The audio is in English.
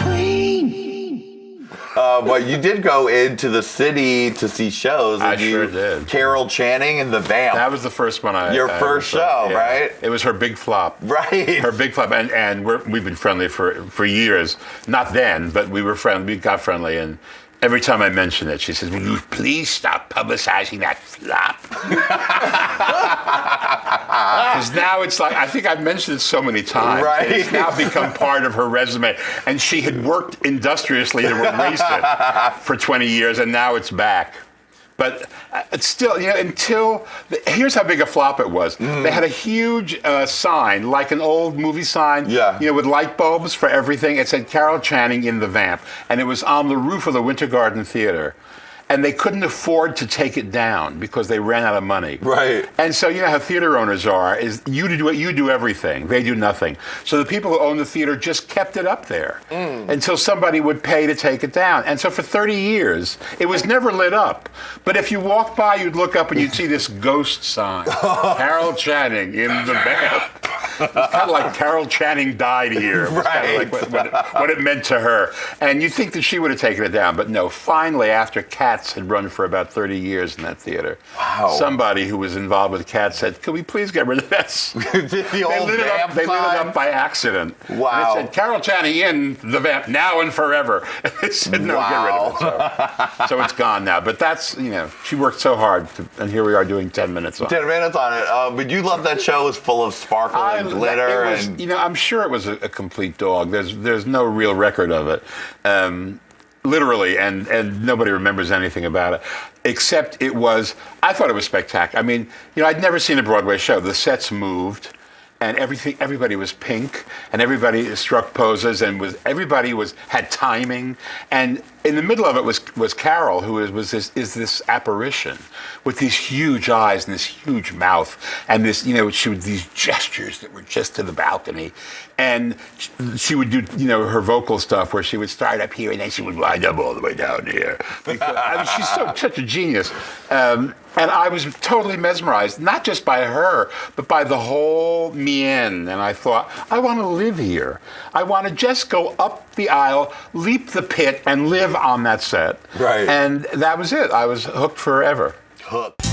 Qween. But you did go into the city to see shows. I sure did. Carol Channing and the Vamp. That was the first one I. Your first show, yeah. right? It was her big flop. Right. Her big flop, and we've been friendly for years. Not then, but we were friendly. We got friendly, and every time I mention it, she says, "Will you please stop publicizing that flop?" Because now it's like, I think I've mentioned it so many times. Right. It's now become part of her resume. And she had worked industriously to erase it for 20 years, and now it's back. But it's still, here's how big a flop it was. They had a huge sign, like an old movie sign, with light bulbs for everything. It said Carol Channing in the Vamp, and it was on the roof of the Winter Garden Theater. And they couldn't afford to take it down because they ran out of money. Right. And so you know how theater owners are, is you do everything, they do nothing. So the people who own the theater just kept it up there until somebody would pay to take it down. And so for 30 years, it was never lit up. But if you walked by, you'd look up and you'd see this ghost sign, Carol Channing in the Vamp. It's kind of like Carol Channing died here. It was kind of like what it meant to her. And you'd think that she would have taken it down, but no. Finally, after Cats had run for about 30 years in that theater, somebody who was involved with Cats said, "Could we please get rid of this?" They lit it up by accident. Wow. And it said, Carol Channing in the Vamp, now and forever. And they said, no, get rid of it. So it's gone now. But that's, she worked so hard, and here we are doing 10 minutes on it. 10 minutes on it. But you love that show. It was full of sparkle and glitter. I'm sure it was a complete dog. There's no real record of it. Literally, and nobody remembers anything about it, except I thought it was spectacular. I mean, I'd never seen a Broadway show. The sets moved, and everybody was pink, and everybody struck poses, and everybody had timing, and in the middle of it was Carol, who is this apparition with these huge eyes and this huge mouth, and this, she would these gestures that were just to the balcony, and she would do, her vocal stuff where she would start up here and then she would wind up all the way down here. Because, she's such a genius. And I was totally mesmerized, not just by her, but by the whole mien. And I thought, I want to live here. I want to just go up the aisle, leap the pit, and live on that set. Right. And that was it. I was hooked forever. Hooked.